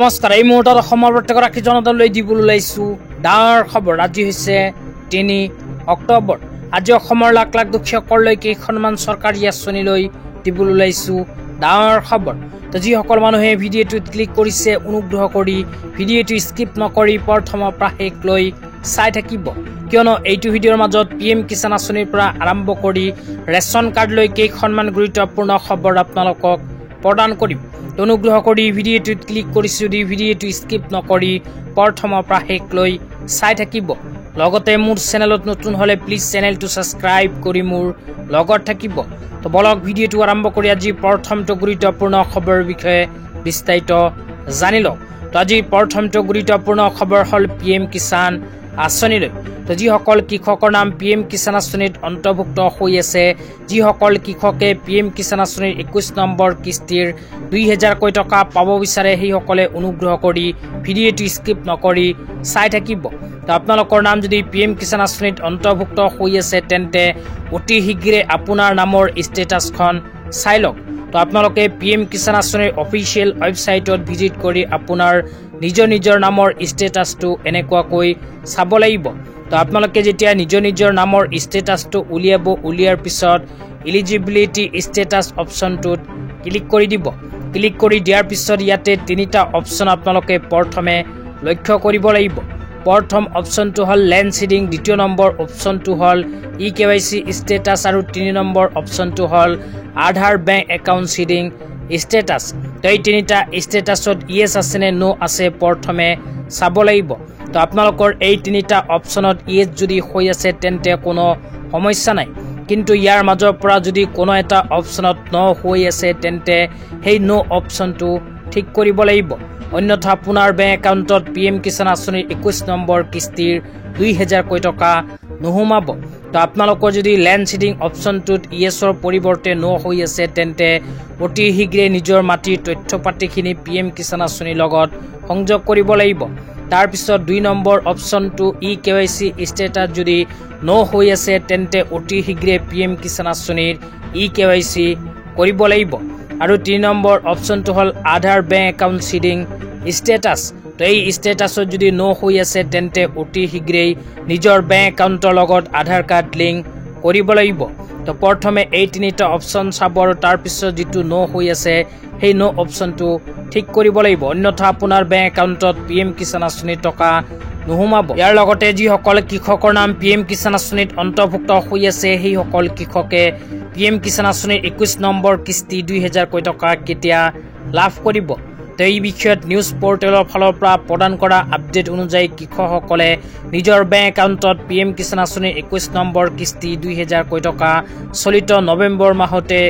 নমস্কাৰ এই মুহূৰ্তত অসমৰ প্ৰত্যেকগৰাকী জনতালৈ দিবলৈ ওলাইছো ডাঙৰ খবৰ। আজি হৈছে ৩ অক্টোবৰ। আজি অসমৰ লাখ লাখ দুখীয়াসকললৈ কেইখনমান চৰকাৰী আঁচনি লৈ দিবলৈ ওলাইছো ডাঙৰ খবৰ। তো যিসকল মানুহে ভিডিঅ'টোত ক্লিক কৰিছে অনুগ্ৰহ কৰি ভিডিঅ'টো স্কিপ নকৰি প্ৰথমৰ পৰা শেষলৈ চাই থাকিব, কিয়নো এইটো ভিডিঅ'ৰ মাজত PM কিষাণ আঁচনিৰ পৰা আৰম্ভ কৰি ৰেচন কাৰ্ডলৈ কেইখনমান গুৰুত্বপূৰ্ণ খবৰ আপোনালোকক প্ৰদান কৰিম। অনুগ্ৰহ কৰি ভিডিঅ'টোত ক্লিক কৰিছে যদি ভিডিঅ'টো স্কিপ নকৰি প্ৰথমৰ পৰা শেষলৈ চাই থাকিব। লগতে মোৰ চেনেলত নতুন হলে প্লিজ চেনেলটো ছাবস্ক্ৰাইব কৰি মোৰ লগত থাকিব। তো বলক ভিডিঅ'টো আৰম্ভ কৰি আজি প্ৰথমটো গুৰুত্বপূৰ্ণ খবৰৰ বিষয়ে বিস্তাৰিত জানি লওক। তো আজি প্ৰথমটো গুৰুত্বপূৰ্ণ খবৰ হ'ল PM কিষাণ আঁচনিলৈ। তো যিসকল কৃষকৰ নাম PM কিষাণ আঁচনিত অন্তৰ্ভুক্ত হৈ আছে, যিসকল কৃষকে PM কিষাণ আঁচনিৰ 21 নম্বৰ কিস্তিৰ 2000 টকা পাব বিচাৰে, সেইসকলে অনুগ্ৰহ কৰি ভিডিঅ'টো স্কিপ নকৰি চাই থাকিব। তো আপোনালোকৰ নাম যদি PM কিষাণ আঁচনিত অন্তৰ্ভুক্ত হৈ আছে তেন্তে অতি শীঘ্ৰে আপোনাৰ নামৰ ষ্টেটাছখন চাই লওক। তো আপোনালোকে PM কিষাণ আঁচনিৰ অফিচিয়েল ৱেবছাইটত ভিজিট কৰি আপোনাৰ নিজৰ নামৰ ষ্টেটাছটো এনেকুৱাকৈ চাব লাগিব। তো আপোনালোকে যেতিয়া নিজৰ নামৰ ষ্টেটাছটো উলিয়াৰ পিছত এলিজিবিলিটি ষ্টেটাছ অপশ্যনটোত ক্লিক কৰি দিব। ক্লিক কৰি দিয়াৰ পিছত ইয়াতে 3টা অপশ্যন আপোনালোকে প্ৰথমে লক্ষ্য কৰিব লাগিব। প্ৰথম অপশ্যনটো হ'ল লেণ্ড সিডিং, দ্বিতীয় নম্বৰ অপশ্যনটো হ'ল EKYC ষ্টেটাছ আৰু 3 নম্বৰ অপশ্যনটো হ'ল আধাৰ বেংক একাউণ্ট সিডিং ষ্টেটাছ। তো এই 3টা ষ্টেটাছত ইয়েছ আছে নে নো আছে প্ৰথমে চাব লাগিব। তো আপোনালোকৰ এই 3টা অপশ্যনত ইয়েছ যদি হৈ আছে তেন্তে কোনো সমস্যা নাই, কিন্তু ইয়াৰ মাজৰ পৰা যদি কোনো এটা অপশ্যনত নো হৈ আছে তেন্তে সেই নো অপশ্যনটো ঠিক কৰিব লাগিব, অন্যথা আপোনাৰ বেংক একাউণ্টত PM কিষাণ আঁচনিৰ 21 নম্বৰ কিস্তিৰ 2000 টকা নোসোমাব। তো আপোনালোকৰ যদি লেণ্ড সিডিং অপশ্যনটোত ইয়েছৰ পৰিৱৰ্তে নো হৈ আছে তেন্তে অতি শীঘ্ৰে নিজৰ মাটিৰ তথ্য পাতিখিনি PM কিষাণ আঁচনিৰ লগত সংযোগ কৰিব লাগিব। তাৰপিছত 2 নম্বৰ অপশ্যনটো EKYC ষ্টেটাছ যদি নো হৈ আছে তেন্তে অতি শীঘ্ৰে PM কিষাণ আঁচনিৰ EKYC কৰিব লাগিব। আৰু 3 নম্বৰ অপশ্যনটো হ'ল আধাৰ বেংক একাউণ্ট সিডিং ষ্টেটাছ। তো এই ষ্টেটাছত যদি নো হৈ আছে তেন্তে অতি শীঘ্ৰেই নিজৰ বেংক একাউণ্টৰ লগত আধাৰ কাৰ্ড লিংক কৰিব লাগিব। তো প্ৰথমে এই 3টা অপশ্যন চাব আৰু তাৰপিছত যিটো নো হৈ আছে সেই নো অপশ্যনটো ঠিক কৰিব লাগিব, অন্যথা আপোনাৰ বেংক একাউণ্টত PM কিষাণ আঁচনিৰ টকা নোসোমাব। ইয়াৰ লগতে যিসকল কৃষকৰ নাম PM কিষাণ আঁচনিত অন্তৰ্ভুক্ত হৈ আছে সেইসকল কৃষকে PM কিষাণ আঁচনিৰ 21 নম্বৰ কিস্তি 2000 টকা কেতিয়া লাভ কৰিব। তো এই বিষয়ত নিউজ পৰ্টেলৰ ফালৰ পৰা প্ৰদান কৰা আপডেট অনুযায়ী কৃষকসকলে নিজৰ বেংক একাউণ্টত PM কিষাণ আঁচনিৰ 21 নম্বৰ কিস্তি 2000 টকা চলিত নৱেম্বৰ মাহতে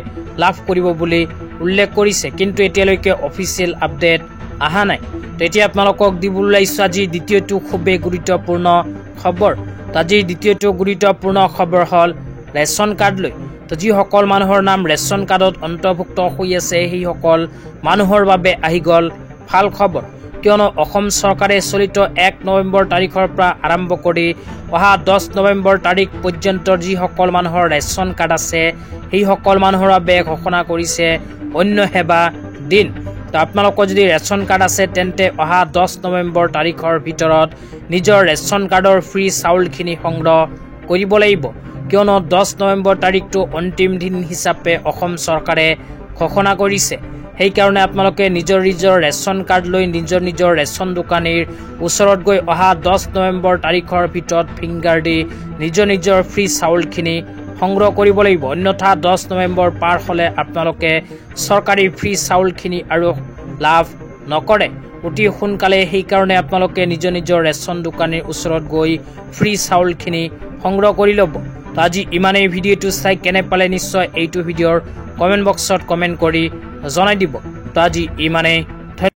লাভ কৰিব বুলি উল্লেখ কৰিছে, কিন্তু এতিয়ালৈকে অফিচিয়েল আপডেট অহা নাই। তো এতিয়া আপোনালোকক দিবলৈ ওলাইছোঁ আজি দ্বিতীয়টো খুবেই গুৰুত্বপূৰ্ণ খবৰ। তো আজিৰ দ্বিতীয়টো গুৰুত্বপূৰ্ণ খবৰ হ'ল ৰেচন কাৰ্ড লৈ। তো যিসকল মানুহৰ নাম ৰেচন কাৰ্ডত অন্তৰ্ভুক্ত হৈ আছে সেইসকল মানুহৰ বাবে আহি গ'ল ভাল খবৰ, কিয়নো অসম চৰকাৰে চলিত 1 নৱেম্বৰ তাৰিখৰ পৰা আৰম্ভ কৰি অহা 10 নৱেম্বৰ তাৰিখ পৰ্যন্ত যিসকল মানুহৰ ৰেচন কাৰ্ড আছে সেইসকল মানুহৰ বাবে ঘোষণা কৰিছে অন্য সেৱা দিন। তো আপোনালোকৰ যদি ৰেচন কাৰ্ড আছে তেন্তে অহা 10 নৱেম্বৰ তাৰিখৰ ভিতৰত নিজৰ ৰেচন কাৰ্ডৰ ফ্ৰী চাউলখিনি সংগ্ৰহ কৰিব লাগিব, কিয়নো 10 নৱেম্বৰ তাৰিখটো অন্তিম দিন হিচাপে অসম চৰকাৰে ঘোষণা কৰিছে। সেইকাৰণে আপোনালোকে নিজৰ ৰেচন কাৰ্ড লৈ নিজৰ ৰেচন দোকানীৰ ওচৰত গৈ অহা 10 নৱেম্বৰ তাৰিখৰ ভিতৰত ফিংগাৰ দি নিজৰ ফ্ৰী চাউলখিনি সংগ্ৰহ কৰিব লাগিব, অন্যথা 10 নৱেম্বৰ পাৰ হ'লে আপোনালোকে চৰকাৰী ফ্ৰী চাউলখিনি আৰু লাভ নকৰে অতি সোনকালে। সেইকাৰণে আপোনালোকে নিজৰ ৰেচন দোকানীৰ ওচৰত গৈ ফ্ৰী চাউলখিনি সংগ্ৰহ কৰি ল'ব। তো আজি ইমানেই। ভিডিঅ'টো চাই কেনে পালে নিশ্চয় এইটো ভিডিঅ'ৰ কমেণ্ট বক্সত কমেণ্ট কৰি জনাই দিব। তো আজি ইমানেই।